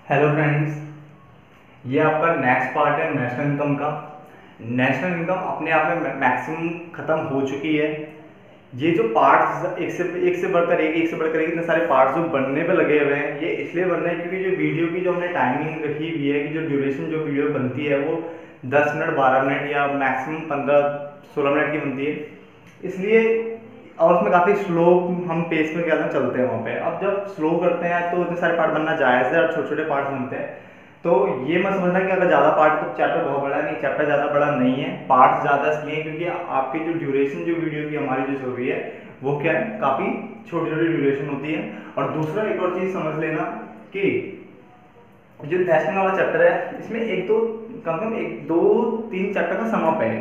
Hello friends, ये आपका next part है नेशनल इनकम का। नेशनल इनकम अपने आप में मैक्सिमम खत्म हो चुकी है। ये जो पार्ट्स एक से बढ़कर एक इतने सारे पार्ट्स जो बनने पे लगे हुए हैं, ये इसलिए बन रहे हैं क्योंकि जो वीडियो की जो हमने टाइमिंग रखी हुई है कि जो ड्यूरेशन जो वीडियो बनती है वो 10 मिनट 12 मिनट या मैक्सिमम 15-16 मिनट की बनती है। इसलिए और उसमें काफ़ी स्लो हम पेस में क्या चलते हैं वहाँ पे। अब जब स्लो करते हैं तो इतने सारे पार्ट बनना जायज़ है और छोटे छोटे पार्ट बनते हैं। तो ये मत समझना कि अगर ज़्यादा पार्ट तो चैप्टर बहुत बड़ा है, नहीं, चैप्टर ज़्यादा बड़ा नहीं है, पार्ट ज़्यादा इसलिए क्योंकि आपकी जो ड्यूरेशन जो वीडियो की हमारी जो चल रही है वो क्या है, काफ़ी छोटी छोटी ड्यूरेशन होती है। और दूसरा एक और चीज़ समझ लेना कि जो नेशनल वाला चैप्टर है इसमें एक दो कम से कम 1 2 3 चैप्टर का समाप है,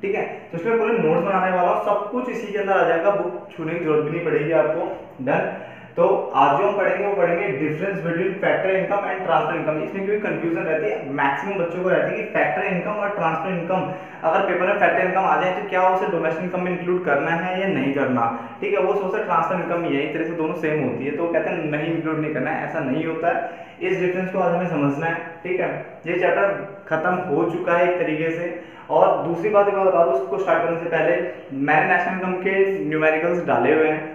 ठीक है। तो इसमें पूरे नोट्स बनाने वाला सब कुछ इसी के अंदर आ जाएगा, बुक छूने की जरूरत भी नहीं पड़ेगी आपको। डन। तो आज जो हम पढ़ेंगे वो पढ़ेंगे difference between factor income and transfer income. इसमें क्योंकि कंफ्यूजन रहती है, मैक्सिमम बच्चों को रहती है कि फैक्टर इनकम और ट्रांसफर इनकम, अगर पेपर में फैक्टर इनकम आ जाए तो क्या उसे डोमेस्टिक इनकम में इंक्लूड करना है या नहीं करना, ठीक है। वो सोचते हैं ट्रांसफर इनकम ही है, एक तरह से दोनों सेम होती है, तो कहते हैं नहीं इंक्लूड नहीं करना है, ऐसा नहीं होता है। इस डिफरेंस को आज हमें समझना है, ठीक है। ये चैप्टर खत्म हो चुका है एक तरीके से। और दूसरी बात एक बता दो, उसको स्टार्ट करने से पहले मैंने नेशनल इनकम के न्यूमेरिकल्स डाले हुए हैं,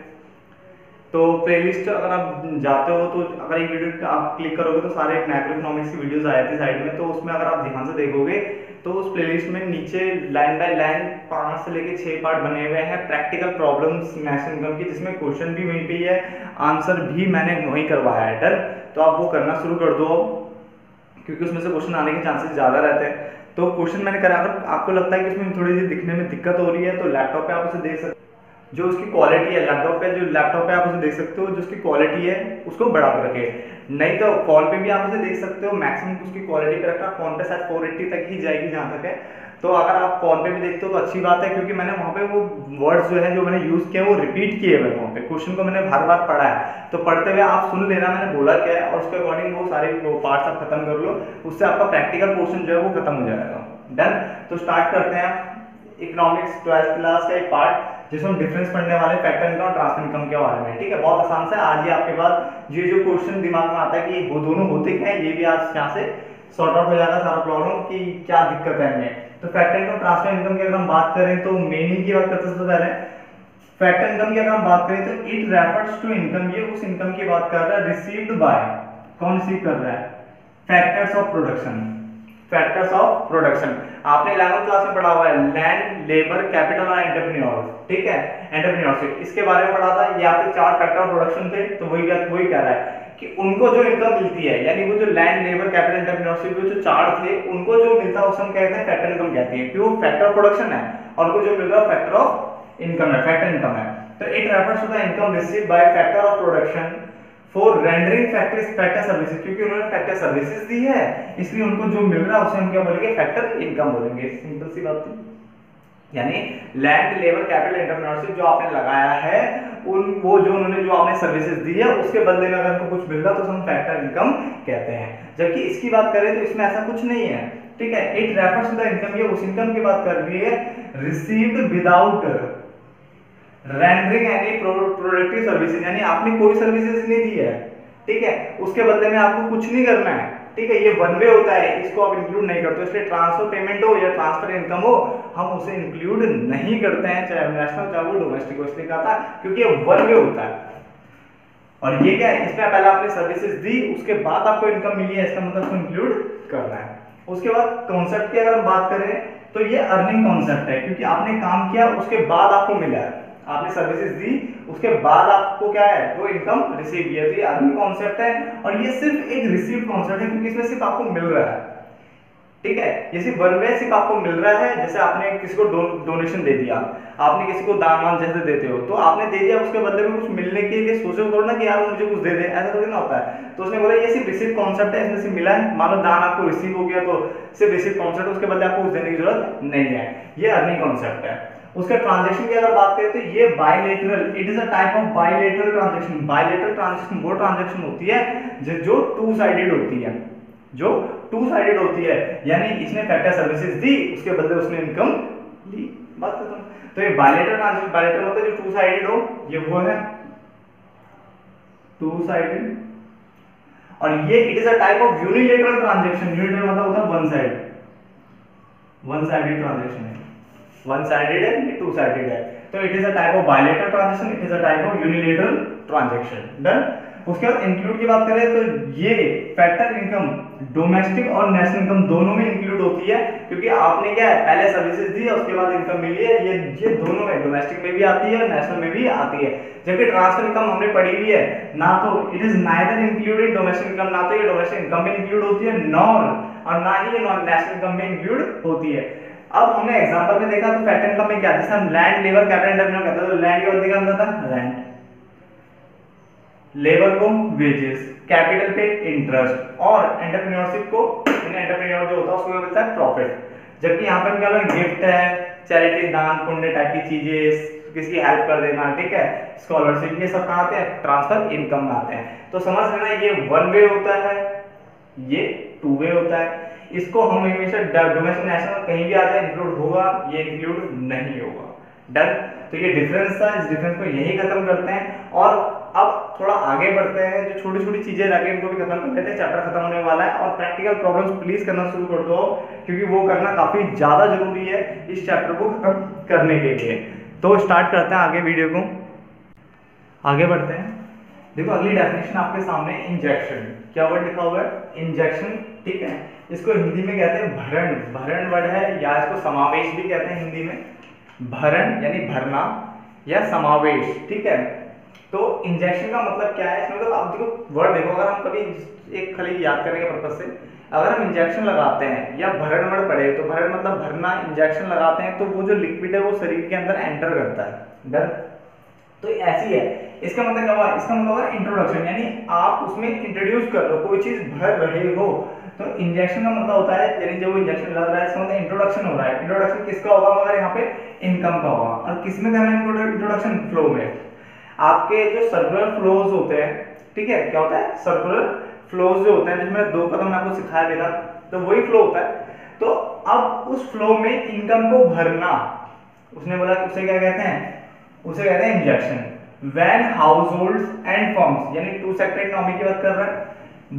तो प्लेलिस्ट अगर आप जाते हो तो अगर एक वीडियो आप क्लिक करोगे तो सारे मैक्रो इकोनॉमिक्स की वीडियोस आए थे साइड में, तो उसमें अगर आप ध्यान से देखोगे तो उस प्लेलिस्ट में नीचे लाइन बाय लाइन 5 से लेके 6 पार्ट बने हुए हैं प्रैक्टिकल प्रॉब्लम्स नेशनल इनकम की, जिसमें क्वेश्चन भी वहीं पे ही है, आंसर भी मैंने वहीं करवाया है। डन। तो आप वो करना शुरू कर दो क्योंकि उसमें से क्वेश्चन आने के चांसेस ज़्यादा रहते हैं। तो क्वेश्चन मैंने करा, अगर आपको लगता है कि उसमें थोड़ी सी दिखने में दिक्कत हो रही है तो लैपटॉप पे आप उसे देख सकते हो, जो उसकी क्वालिटी है लैपटॉप पे आप उसे देख सकते हो, जो उसकी क्वालिटी है उसको बढ़ा कर रखे। नहीं तो फोन पे भी आप उसे देख सकते हो, मैक्सिमम उसकी क्वालिटी पे रखना, फोन पे शायद 480 तक ही जाएगी जहाँ तक है। तो अगर आप फोन पे भी देखते हो तो अच्छी बात है, क्योंकि मैंने वहाँ पे वो वर्ड्स जो है जो मैंने यूज़ किए वो रिपीट किए हुए वहाँ पे, क्वेश्चन को मैंने हर बार पढ़ा है, तो पढ़ते हुए आप सुन लेना मैंने बोला क्या है और उसके अकॉर्डिंग वो सारे पार्ट्स आप खत्म कर लो, उससे आपका प्रैक्टिकल पोर्शन जो है वो खत्म हो जाएगा। डन। तो स्टार्ट करते हैं इकोनॉमिक्स 12th क्लास का एक पार्ट जिसमें हम डिफरेंस पढ़ने वाले फैक्टर इनकम और ट्रांसफर इनकम के बारे में, ठीक है। बहुत आसान से आज ही आपके पास ये जो क्वेश्चन दिमाग में आता है कि वो दोनों होते क्या है, ये भी आज यहाँ से सॉर्ट आउट हो जाएगा सारा प्रॉब्लम कि क्या दिक्कत है इनमें। तो फैक्टर इनकम ट्रांसफर इनकम की अगर हम बात करें तो मीनिंग की बात करते हैं। सबसे पहले फैक्टर इनकम की अगर हम बात करें तो इट रेफर्स टू इनकम, ये उस इनकम की बात कर रहा है रिसीव्ड बाय, कौन रिसीव कर रहा है, factors of production. Factors of production आपने 11th क्लास में पढ़ा हुआ है, लैंड, लेबर, कैपिटल और एंटरप्रेन्योर, ठीक है, एंटरप्रेन्योरशिप, इसके बारे में पढ़ा था। ये आपके 4 फैक्टर ऑफ प्रोडक्शन थे। तो वही कह रहा है कि उनको जो इनकम मिलती है, यानी वो जो लैंड, लेबर, कैपिटल, एंटरप्रेन्योरशिप जो 4 थे, उनको जो मिलता है उसे हम कहते हैं फैक्टर इनकम कहते हैं, क्यों, फैक्टर ऑफ प्रोडक्शन है और उनको जो मिल रहा है फैक्टर ऑफ इनकम है, फैक्टर इनकम है। तो it refers to the income received by factor of production for rendering factor services, क्योंकि उन्होंने फैक्टर सर्विसेज दी है इसलिए उनको जो मिल रहा है उसे हम क्या बोलेंगे, फैक्टर इनकम बोलेंगे। सिंपल सी बात है, यानी लैंड, लेबर, कैपिटल, एंटरप्रेन्योरशिप जो आपने लगाया है उन वो जो उन्होंने जो आपने सर्विसेज दी है उसके बदले में अगर उनको कुछ मिल रहा है तो हम फैक्टर इनकम कहते हैं। जबकि इसकी बात करें तो इसमें ऐसा कुछ नहीं है, ठीक है। It refers to the income, ये उस इनकम की बात कर रही है received without rendering any productive services, यानी आपने कोई सर्विसेज नहीं दी है, ठीक है, उसके बदले में आपको कुछ नहीं करना है, ठीक है। ये वन वे होता है, इसको आप इंक्लूड नहीं करते, इसलिए ट्रांसफर पेमेंट हो या ट्रांसफर इनकम हो हम उसे इंक्लूड नहीं करते हैं, चाहे नेशनल चाहे वो डोमेस्टिक, इसलिए कहा था क्योंकि ये वन वे होता है। और ये क्या है, इसमें पहले आपने सर्विसेज दी उसके बाद आपको इनकम मिली है, इसका मतलब उसको इंक्लूड करना है। उसके बाद कॉन्सेप्ट की अगर हम बात करें तो ये अर्निंग कॉन्सेप्ट है, क्योंकि आपने काम किया उसके बाद आपको मिला है, आपने सर्विसेज दी उसके बाद आपको क्या है वो इनकम रिसीव किया, तो ये अर्निंग कॉन्सेप्ट है। और ये सिर्फ एक रिसीव कॉन्सेप्ट है क्योंकि इसमें सिर्फ आपको मिल रहा है, ठीक है। ये सिर्फ वन वे सिर्फ आपको मिल रहा है, जैसे आपने किसी को डोनेशन दे दिया, आपने किसी को दान वान जैसे देते हो तो आपने दे दिया, उसके बदले में कुछ मिलने के लिए सोचो थोड़ा ना कि यार मुझे कुछ दे दे, ऐसा थोड़ी ना होता है। तो उसने बोला ये सिर्फ रिसीव कॉन्सेप्ट है, इसमें से मिला है, मान लो दान आपको रिसीव हो गया तो सिर्फ रिसीव कॉन्सेप्ट, उसके बदले आपको कुछ देने की जरूरत नहीं है, ये अर्निंग कॉन्सेप्ट है। उसके ट्रांजैक्शन की अगर बात करें तो ये bilateral, it is a type of bilateral transaction. Bilateral transaction वो ट्रांजैक्शन होती है जो टू साइडेड होती है, जो टू साइडेड होती है, यानी इसने फैक्टर सर्विसेज दी उसके बदले उसने इनकम ली, बात खत्म। तो ये बायलेटरल ट्रांजैक्शन, बायलेटरल मतलब जो टू साइडेड हो, ये वो है टू साइडेड। और ये it is a type of unilateral transaction. Unilateral मतलब होता है one side, one sided transaction है, वन साइडेड है ये टू साइडेड है। तो it is a type of bilateral transaction, it is a type of unilateral transaction. Done. उसके बाद इंक्लूड की बात करें तो ये फैक्टर इनकम डोमेस्टिक और नेशनल इनकम दोनों में इंक्लूड होती है, क्योंकि आपने क्या है पहले सर्विसेज दी उसके बाद इनकम मिली है, ये दोनों में डोमेस्टिक में भी आती है और नेशनल में भी आती है। जबकि ट्रांसफर इनकम हमने पढ़ी हुई है ना, तो it is neither included domestic income, ना तो ये डोमेस्टिक इनकम में इंक्लूड होती है नॉर और ना ही ये नेशनल इनकम में इंक्लूड होती है। अब हमने एग्जांपल में देखा तो फैक्टर इनकम में क्या, जैसे हम लैंड लेबर कैपिटल इंटरनेट कहते हैं, तो लैंड के बदले क्या होता था, रेंट, लेबर को वेजेस, कैपिटल पे इंटरेस्ट और एंटरप्रेन्योरशिप को एंटरप्रेन्योर जो होता है उसको मिलता है प्रॉफिट। जबकि यहाँ पे क्या होगा, गिफ्ट है, चैरिटी, दान पुण्य टाइप की चीजें, किसी की हेल्प कर देना, ठीक है, स्कॉलरशिप, ये सब कहाँ आते हैं, ट्रांसफर इनकम में आते हैं। तो समझ लेना ये वन वे होता है, ये टू वे होता है। इसको हम हमेशा डोमेस्टिक नेशनल कहीं भी आ जाए इंक्लूड होगा, ये इंक्लूड नहीं होगा। डन। तो ये डिफरेंस था, इस डिफरेंस को यही खत्म करते हैं और अब थोड़ा आगे बढ़ते हैं, जो छोटी छोटी चीजें रखें इनको भी खत्म कर लेते हैं, चैप्टर खत्म होने वाला है। और प्रैक्टिकल प्रॉब्लम्स प्लीज करना शुरू कर दो, क्योंकि वो करना काफी ज्यादा जरूरी है इस चैप्टर को खत्म करने के लिए। तो स्टार्ट करते हैं आगे वीडियो को, आगे बढ़ते हैं। देखो अगली डेफिनेशन आपके सामने, इंजेक्शन। क्या वर्ड लिखा हुआ है, इंजेक्शन, ठीक है। इसको हिंदी में कहते हैं भरण, भरण वर्ड है, या इसको समावेश भी कहते हैं हिंदी में। भरण यानी भरना या समावेश, ठीक है। तो इंजेक्शन का मतलब क्या है, इसमें मतलब आप देखो वर्ड देखो, अगर हम कभी एक खाली याद करने के पर्पज से अगर हम इंजेक्शन लगाते हैं या भरण वर्ड पढ़े, तो भरण मतलब भरना, इंजेक्शन लगाते हैं तो वो जो लिक्विड है वो शरीर के अंदर एंटर करता है। डन। तो ऐसी है, इसका मतलब क्या हुआ, इसका मतलब हुआ इंट्रोडक्शन, यानी आप उसमें इंट्रोड्यूस कर रहे हो, कोई चीज भर रहे हो। तो इंजेक्शन का मतलब होता है, यानी जब वो इंजेक्शन लग रहा है इसका मतलब इंट्रोडक्शन हो रहा है। इंट्रोडक्शन किसका होगा, मगर यहाँ पे इनकम का होगा। और किसमें करना है इंट्रोडक्शन, फ्लो में। आपके जो सर्कुलर फ्लोज होते हैं, ठीक है, क्या होता है, सर्कुलर फ्लोज जो होते हैं, जिसमें दो कदम आपको सिखाया गया था, तो वही फ्लो होता है। तो अब उस फ्लो में इनकम को भरना, उसने बोला उसे क्या कहते हैं, उसे कहते हैं injection. When households and firms, यानी टू सेक्टर इकोनॉमी की बात कर रहे हैं,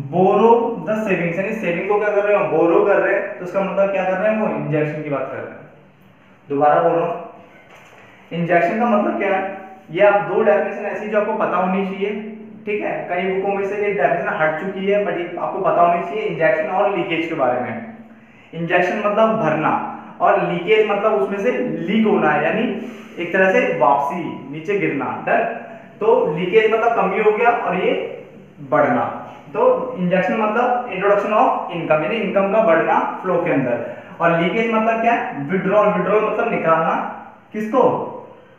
बोरो द सेविंग्स, यानी सेविंग को क्या कर रहे हो, बोरो कर रहे हैं, तो उसका मतलब क्या कर रहे हैं, वो इंजेक्शन की बात कर रहे हैं। दोबारा बोल रहा हूं, इंजेक्शन का मतलब क्या है, ये आप दो डेफिनेशन ऐसी जो आपको पता होनी चाहिए, ठीक है। कई बुकों में से ये डेफिनेशन हट चुकी है, बट ये आपको पता होनी चाहिए इंजेक्शन और लीकेज के बारे में। इंजेक्शन मतलब भरना और लीकेज मतलब उसमें से लीक होना है, यानी एक तरह से वापसी, नीचे गिरना। डर। तो लीकेज मतलब कमी हो गया और ये बढ़ना। तो इंजेक्शन मतलब इंट्रोडक्शन ऑफ इनकम, यानी इनकम का बढ़ना फ्लो के अंदर। और लीकेज मतलब क्या है, विड्रॉल, विड्रॉल मतलब निकालना, किसको,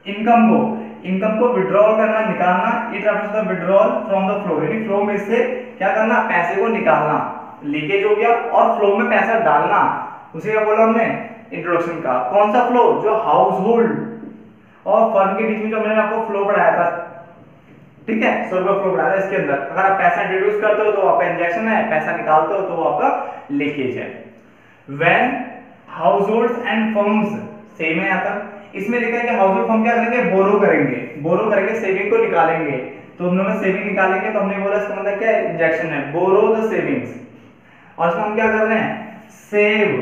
इनकम को, इनकम को विड्रॉल करना, निकालना। It refers the withdrawal from the flow, यानी फ्लो में से क्या करना, पैसे को निकालना। लीकेज हो गया और फ्लो में पैसा डालना, उसे क्या बोला हमने, इंट्रोडक्शन का। कौन सा फ्लो, जो हाउसहोल्ड और फर्म के बीच में जो मैंने आपको फ्लो पढ़ाया था, ठीक है, सर्कुलर फ्लो पढ़ाया था, इसके अंदर अगर आप पैसा इंट्रोड्यूस करते हो तो आपका इंजेक्शन है, पैसा निकालते हो तो वो आपका लीकेज है। When households and firms, same है आता, इसमें लिखा है कि हाउसहोल्ड फर्म क्या करेंगे, बोरो करेंगे, बोरो करेंगे, सेविंग को निकालेंगे। तो हम लोगों ने सेविंग निकालेंगे, तो हमने बोला इसका मतलब क्या है, इंजेक्शन है, बोरो द सेविंग्स। और इसमें हम क्या कर रहे हैं, save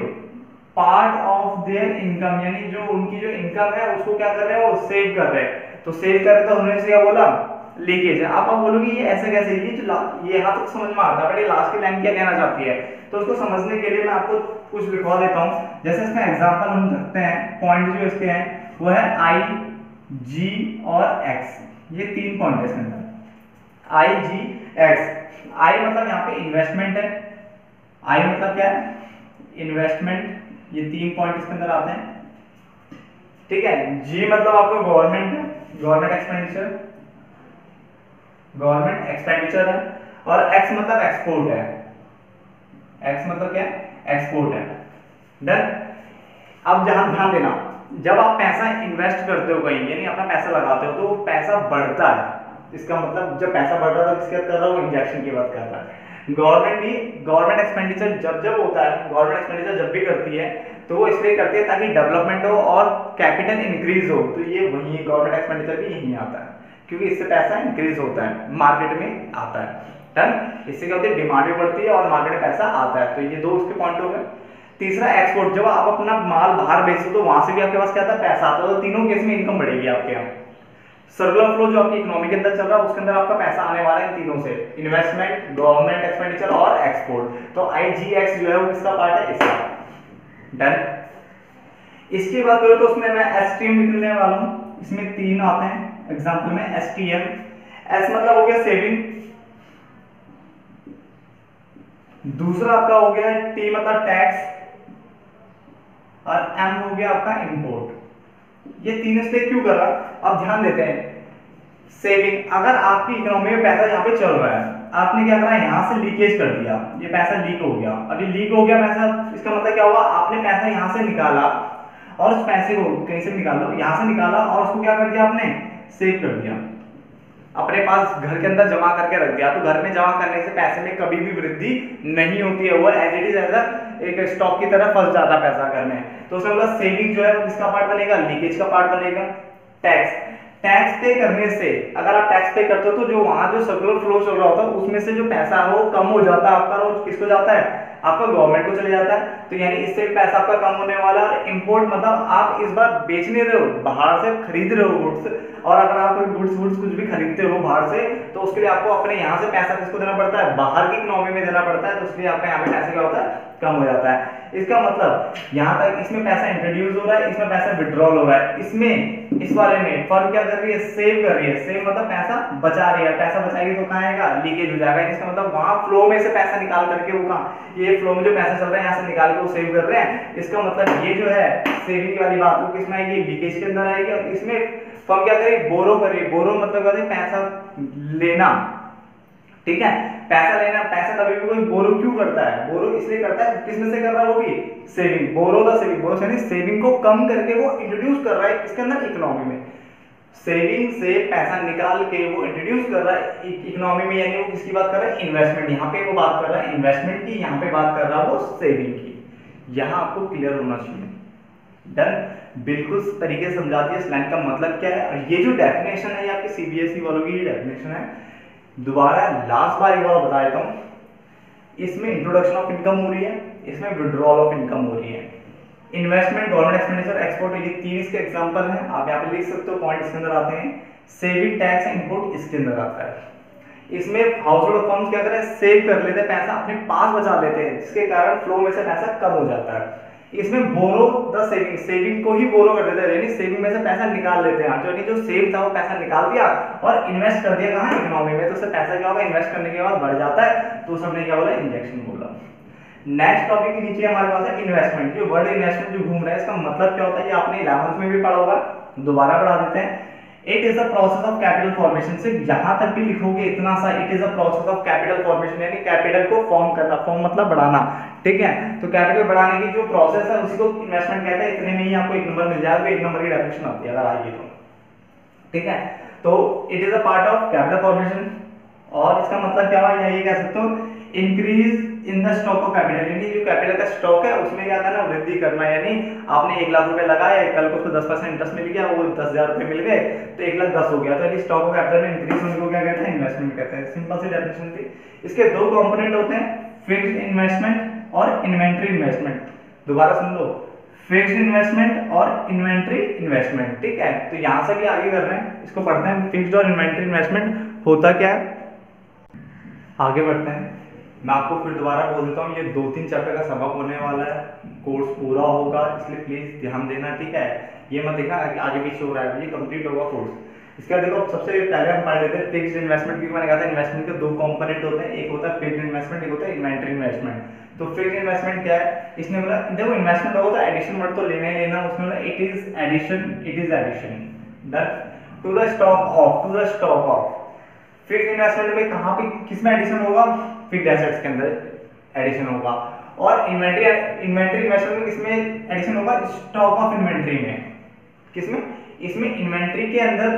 part of their income, यानी जो उनकी जो इनकम है उसको क्या कर रहे हैं, वो सेव कर रहे हैं। तो सेव कर रहे, तो हमने इसे क्या बोला, लीकेज है। आप बोलोगे ये ऐसे कैसे, ये यहाँ तक समझ में आता है, बट ये लास्ट की लाइन क्या कहना चाहती है, तो उसको समझने के लिए मैं आपको कुछ लिखवा देता हूँ। जैसे इसका एग्जांपल हम रखते हैं, पॉइंट जो इसके हैं वो है आई, जी और एक्स, ये तीन पॉइंट है इसके अंदर, आई, जी, एक्स। आई मतलब यहाँ पे इन्वेस्टमेंट है, आई मतलब क्या है, इन्वेस्टमेंट, ये तीन पॉइंट इसके अंदर आते हैं, ठीक है। जी मतलब आपको गवर्नमेंट है, गवर्नमेंट एक्सपेंडिचर, गवर्नमेंट एक्सपेंडिचर है। और एक्स मतलब एक्सपोर्ट है, एक्स मतलब क्या है, एक्सपोर्ट है। डन। अब जहां ध्यान देना, जब आप पैसा इन्वेस्ट करते हो कहीं, यानी अपना पैसा लगाते हो, तो वो पैसा बढ़ता है, इसका मतलब जब पैसा बढ़ रहा है, किसकी बात कर रहा हूं, इंजेक्शन की बात कर रहा है। गवर्नमेंट भी गवर्नमेंट एक्सपेंडिचर जब होता है, गवर्नमेंट एक्सपेंडिचर जब भी करती है तो वो इसलिए करती है ताकि डेवलपमेंट हो और कैपिटल इंक्रीज हो, तो ये वही गवर्नमेंट एक्सपेंडिचर भी यही आता है, क्योंकि इससे पैसा इंक्रीज होता है, मार्केट में आता है। डन। इससे क्या होती है, डिमांड भी बढ़ती है और मार्केट में पैसा आता है। तो ये दो उसके पॉइंट हो गए। तीसरा एक्सपोर्ट, जब आप अपना माल बाहर बेचते हो तो वहां से भी आपके पास क्या आता है, पैसा आता है। तो तीनों केस में इनकम बढ़ेगी आपके यहाँ। सर्कुलर फ्लो जो आपकी इकोनॉमी के अंदर चल रहा है उसके अंदर आपका पैसा आने वाला है इन तीनों से, इन्वेस्टमेंट, गवर्नमेंट एक्सपेंडिचर और एक्सपोर्ट। तो IGX जो है वो किसका पार्ट है, इसका। डन। इसकी बात करूं तो उसमें मैं STM लिखने वाला हूं। इसमें 3 आते हैं एग्जांपल में। STM, S मतलब हो गया सेविंग, दूसरा आपका हो गया T मतलब टैक्स, और M हो गया आपका इंपोर्ट। ये 3 स्टेप क्यों कर रहा, अब ध्यान देते हैं। सेविंग, अगर आपकी इकोनॉमी में पैसा यहाँ पे चल रहा है, आपने क्या करा, यहाँ से लीकेज कर दिया, ये पैसा लीक हो गया। अभी लीक हो गया पैसा, इसका मतलब क्या हुआ, आपने पैसा यहाँ से निकाला और उस पैसे को कहीं से निकाल लो, यहाँ से निकाला और उसको क्या कर दिया आपने, सेव कर दिया, अपने पास घर के अंदर जमा करके रख दिया। तो घर में जमा करने से पैसे में कभी भी वृद्धि नहीं होती है, वो एज इट इज एज एक स्टॉक की तरह फंस जाता है पैसा घर में। तो उसमें मतलब सेविंग जो है वो किसका पार्ट बनेगा, लीकेज का पार्ट बनेगा। टैक्स, टैक्स पे करने से, अगर आप टैक्स पे करते हो तो जो वहां जो सर्कुलर फ्लो चल रहा होता है उसमें से जो पैसा है वो कम हो जाता है आपका, और किसको जाता है, आपका गवर्नमेंट को चले जाता है। तो यानी इससे पैसा आपका कम होने वाला है। इंपोर्ट मतलब आप इस बार बेच नहीं रहे हो, बाहर से खरीद रहे हो गुड्स, और अगर आप कोई गुड्स कुछ भी खरीदते हो बाहर से तो उसके लिए आपको अपने यहाँ से पैसा किसको देना पड़ता है, बाहर की इकोनॉमी में देना पड़ता है। तो इसलिए आपका यहाँ पे पैसा क्या होता है, कम हो जाता है। इसका मतलब यहाँ तक इसमें पैसा इंट्रोड्यूस हो रहा है, इसमें पैसा विड्रॉल हो रहा है। इसमें इस वाले में फर्म क्या कर रही है, सेव कर रही है। सेव मतलब पैसा बचा रही है, पैसा बचाएगी तो कहाँ आएगा, लीकेज हो जाएगा। इसका मतलब वहां फ्लो में से पैसा निकाल करके वो कहाँ, ये फ्लो में जो पैसा चल रहा है यहाँ से निकाल के वो सेव कर रहे हैं। इसका मतलब ये जो है सेविंग वाली बात वो किसमें आएगी, लीकेज के अंदर आएगी। और इसमें फर्म क्या करेगी, बोरो करेगी। बोरो मतलब क्या है, पैसा लेना, ठीक है, पैसा लेना। पैसा कभी भी कोई बोरो क्यों करता है, बोरो इसलिए करता है, किसमें से कर रहा है, वो भी सेविंग। बोरो द सेविंग, बोरो यानी सेविंग को कम करके वो इंट्रोड्यूस कर रहा है किसके अंदर, इकोनॉमी में। सेविंग से पैसा निकाल के वो इंट्रोड्यूस कर रहा है इकोनॉमी में, यानी वो किसकी बात कर रहा है, इन्वेस्टमेंट। यहाँ पे वो बात कर रहा है इन्वेस्टमेंट की, यहाँ पे बात कर रहा है वो सेविंग की। यहाँ आपको क्लियर होना चाहिए। डन। बिल्कुल तरीके से समझा दिया इस लाइन का मतलब क्या है। और ये जो डेफिनेशन है ये आपकी CBSE वालों की डेफिनेशन है। दोबारा लास्ट बार एक बार बता देता हूँ, इसमें इंट्रोडक्शन ऑफ इनकम हो रही है, इसमें विड्रॉल ऑफ इनकम हो रही है। इन्वेस्टमेंट, गवर्नमेंट एक्सपेंडिचर, एक्सपोर्ट, ये 3 इसके एग्जांपल हैं। आप यहाँ पे लिख सकते हो, पॉइंट इसके अंदर आते हैं। सेविंग, टैक्स, इंपोर्ट इसके अंदर आता है। इसमें हाउस होल्ड फर्म्स क्या करें, सेव कर लेते हैं पैसा, अपने पास बचा लेते हैं, जिसके कारण फ्लो में से पैसा कम हो जाता है। इसमें बोरो द सेविंग, सेविंग को ही बोरो कर देते हैं, यानी सेविंग में से पैसा निकाल लेते हैं। जो सेव था वो पैसा निकाल दिया और इन्वेस्ट कर दिया कहाँ, इकोनॉमी में। तो उससे पैसा क्या होगा, इन्वेस्ट करने के बाद बढ़ जाता है। तो उस हमने क्या बोला, इंजेक्शन बोला। नेक्स्ट टॉपिक के नीचे हमारे पास है इन्वेस्टमेंट। जो वर्ड इन्वेस्टमेंट जो घूम रहा है इसका मतलब क्या होता है, ये आपने 11th में भी पढ़ा होगा, दोबारा पढ़ा देते हैं। It is a process of capital formation. सिर्फ जहां तक भी लिखोगे इतना सा, it is a process of capital formation, यानी कैपिटल को फॉर्म करना। फॉर्म मतलब बढ़ाना, ठीक है। तो कैपिटल बढ़ाने की जो प्रोसेस है उसी को इन्वेस्टमेंट कहते हैं। इतने में ही आपको 1 नंबर मिल जाएगा, 1 नंबर की डेफिनेशन आती है अगर आएगी तो, ठीक है। तो it is a part of capital formation. और इसका मतलब क्या हुआ, ये कह सकते हो increase in the stock of capital, यानी जो कैपिटल का स्टॉक है उसमें क्या करना, वृद्धि करना। यानी आपने 1 लाख रुपए लगाए, कल को उसको 10% इंटरेस्ट मिल गया, वो 10,000 रुपए मिल गए, तो 1,10,000 हो गया। तो यानी स्टॉक ऑफ कैपिटल में इंक्रीज होने को क्या कहते हैं, इन्वेस्टमेंट कहते हैं। सिंपल सी डेफिनेशन थी। इसके 2 कंपोनेंट होते हैं, फिक्स्ड इन्वेस्टमेंट और इन्वेंटरी इन्वेस्टमेंट। दोबारा सुन लो, फिक्स्ड इन्वेस्टमेंट और इन्वेंटरी इन्वेस्टमेंट, ठीक है। तो यहां से भी आगे कर रहे हैं, इसको पढ़ते हैं। फिक्स्ड और इन्वेंटरी इन्वेस्टमेंट होता क्या है, आगे बढ़ते हैं। मैं आपको फिर दोबारा बोल देता हूँ, ये 2-3 चैप्टर का सबक होने वाला है, कोर्स पूरा होगा, इसलिए प्लीज ध्यान देना, ठीक है। ये मत देखना आगे पीछे हो रहा है, ये कंप्लीट होगा कोर्स। इसका देखो, सबसे पहले हम पढ़ लेते हैं फिक्स्ड इन्वेस्टमेंट, क्योंकि मैंने कहा था इन्वेस्टमेंट के 2 कंपोनेंट होते हैं, एक होता है फिक्स्ड इन्वेस्टमेंट, एक होता है इन्वेंटरी इन्वेस्टमेंट। तो फिक्स्ड इन्वेस्टमेंट क्या है, इसने बोला देखो इन्वेस्टमेंट होगा तो एडिशन वर्ड तो लेना ही लेना, उसमें बोला it is addition done to the stock of. Fixed investment में कहां पे किसमें एडिशन होगा, फिक्स्ड एसेट्स के अंदर एडिशन होगा। और इन्वेंटरी इन्वेस्टमेंट में किसमें एडिशन होगा, स्टॉक ऑफ इन्वेंटरी में। किसमें, इसमें इन्वेंटरी के अंदर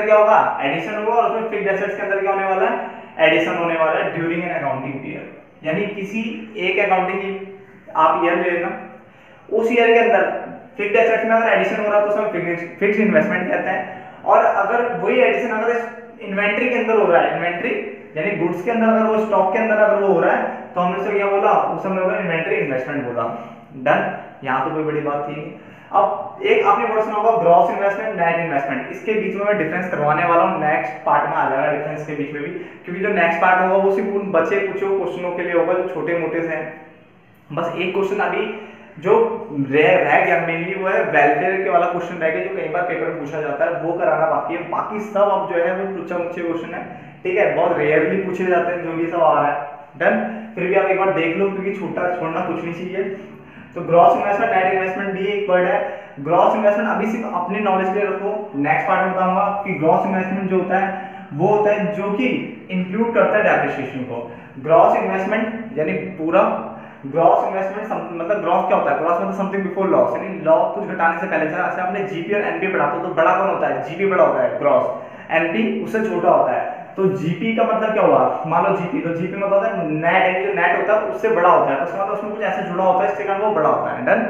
क्या होगा, एडिशन होगा। और उसमें फिक्स्ड एसेट्स के अंदर क्या होने वाला है, एडिशन होने वाला है ड्यूरिंग एन अकाउंटिंग ईयर। यानी किसी एक अकाउंटिंग आप ईयर ले लेना, उस ईयर के अंदर फिक्स्ड एसेट्स में अगर एडिशन हो रहा है तो उसमें फिक्स्ड इन्वेस्टमेंट कहते हैं। और अब अगर वही एडिशन अगर इन्वेंट्री के अंदर हो रहा है, इन्वेंट्री यानी गुड्स के अंदर अगर वो स्टॉक के अंदर अगर वो हो रहा है तो हमने उसे क्या बोला, उस हमने बोला इन्वेंट्री इन्वेस्टमेंट बोला। डन, यहाँ तो कोई बड़ी बात थी नहीं। अब एक आपने वर्ड सुना होगा ग्रॉस इन्वेस्टमेंट, नेट इन्वेस्टमेंट। इसके बीच में मैं डिफरेंस करवाने वाला हूँ, नेक्स्ट पार्ट में आ जाएगा डिफरेंस के बीच में भी, क्योंकि जो नेक्स्ट पार्ट होगा वो सिर्फ उन बचे कुछ क्वेश्चनों के लिए होगा जो छोटे मोटे से हैं। बस एक क्वेश्चन अभी जो रह गया मेनली वो है वेलफेयर के वाला क्वेश्चन रह गया, जो कई बार पेपर में पूछा जाता है, वो कराना बाकी है। बाकी सब अब जो है वो पूछा मुझे क्वेश्चन है, ठीक है, बहुत रेयरली पूछे जाते हैं जो भी सब आ रहा है। डन, फिर भी आप एक बार देख लो क्योंकि छोड़ना कुछ नहीं चाहिए। तो ग्रॉस इन्वेस्टमेंट, नेट इन्वेस्टमेंट भी एक वर्ड है। ग्रॉस इन्वेस्टमेंट अभी सिर्फ अपने नॉलेज के लिए रखो, नेक्स्ट पार्ट में बताऊंगा कि ग्रॉस इन्वेस्टमेंट जो होता है वो होता है जो कि इंक्लूड करता है डेप्रिसिएशन को। ग्रॉस इन्वेस्टमेंट यानी पूरा ग्रॉस इन्वेस्टमेंट मतलब ग्रॉस क्या होता है, ग्रॉस मतलब समथिंग बिफोर लॉस, यानी लॉ कुछ घटाने से पहले। जैसे आपने जीपी और एनपी पढ़ा तो बड़ा कौन होता है, जीपी बड़ा होता है, ग्रॉस, एनपी उससे छोटा होता है। तो जीपी का मतलब क्या हुआ, मान लो जीपी, तो जीपी मतलब होता है नेट, यानी जो नेट होता है उससे बड़ा होता है, तो उसका मतलब उसमें कुछ ऐसे जुड़ा होता है इसके कारण वो बड़ा होता है। डन,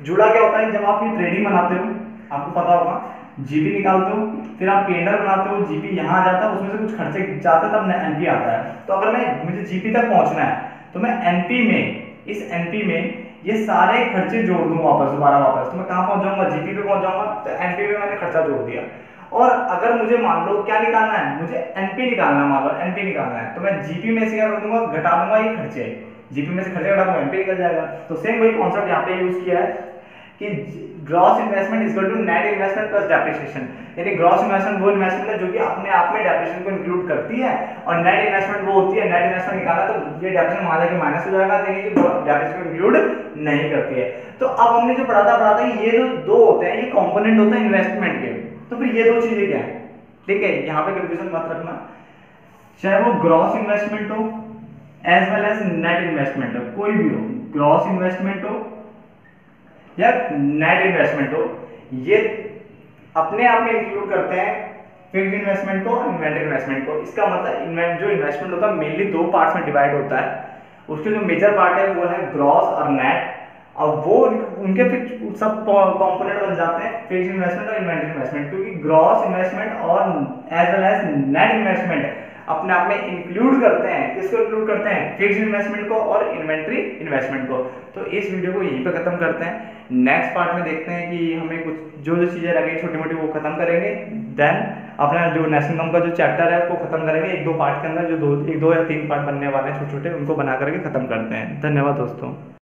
जुड़ा क्या होता है, जब आप ये ट्रेडिंग बनाते हो आपको पता होगा, जीपी निकालते हो, फिर आप पीएनएल बनाते हो, जीपी यहाँ आ जाता है, उसमें से कुछ खर्चे जाते हैं तब एनपी आता है। तो अगर मुझे जीपी तक पहुंचना है तो मैं एनपी में, इस एनपी में ये सारे खर्चे जोड़ दूं वापस, दोबारा वापस, तो मैं कहाँ पहुंच जाऊंगा, जीपी पे पहुंच जाऊंगा। तो एनपी में मैंने खर्चा जोड़ दिया। और अगर मुझे मान लो क्या निकालना है, मुझे एनपी निकालना है, मान लो एनपी निकालना है, तो मैं जीपी में से क्या कर दूंगा, घटा दूंगा ये खर्चे, जीपी में से खर्चे घटा दूंगा, एनपी निकल जाएगा। तो सेम वही कॉन्सेप्ट यहाँ पे यूज किया है कि gross investment is equal to net investment plus depreciation, यानी ग्रॉस इन्वेस्टमेंट वो इन्वेस्टमेंट है जो कि अपने आप में डेप्रिसिएशन को इंक्लूड करती है, और नेट इन्वेस्टमेंट वो होती है, नेट इन्वेस्टमेंट निकाला तो ये डेप्रिसिएशन वहां जाके माइनस हो जाएगा, यानी कि डेप्रिसिएशन को इंक्लूड नहीं करती है। तो अब हमने जो पढ़ा था ये जो दो होते हैं ये कंपोनेंट होते हैं इन्वेस्टमेंट के। तो फिर ये दो चीजें क्या है, ठीक है, यहाँ पे कंफ्यूजन मत रखना, चाहे वो ग्रॉस इन्वेस्टमेंट हो as well as net investment हो, कोई भी हो, ग्रॉस इन्वेस्टमेंट हो या नेट इन्वेस्टमेंट हो, ये अपने आप में इंक्लूड करते हैं फिक्स्ड इन्वेस्टमेंट को और इन्वेंटरी इन्वेस्टमेंट को। इसका मतलब जो इन्वेस्टमेंट होता है मेनली दो पार्ट्स में डिवाइड होता है, उसके जो मेजर पार्ट है वो है ग्रॉस और नेट, और वो उनके फिर सब कंपोनेंट बन जाते हैं फिक्स्ड इन्वेस्टमेंट और इन्वेंटरी इन्वेस्टमेंट, क्योंकि ग्रॉस इन्वेस्टमेंट और as well as net investment अपने आप में इंक्लूड करते हैं, किसको इंक्लूड करते हैं, फिक्स्ड इन्वेस्टमेंट को और इन्वेंटरी इन्वेस्टमेंट को। तो इस वीडियो को यहीं पे खत्म करते हैं, नेक्स्ट पार्ट में देखते हैं कि हमें कुछ जो चीजें लगे छोटी मोटी वो खत्म करेंगे, देन अपना जो नेशनल इनकम का जो चैप्टर है उसको खत्म करेंगे एक दो पार्ट के अंदर, जो एक दो या तीन पार्ट बनने वाले हैं छोटे छोटे, उनको बना करके खत्म करते हैं। धन्यवाद दोस्तों।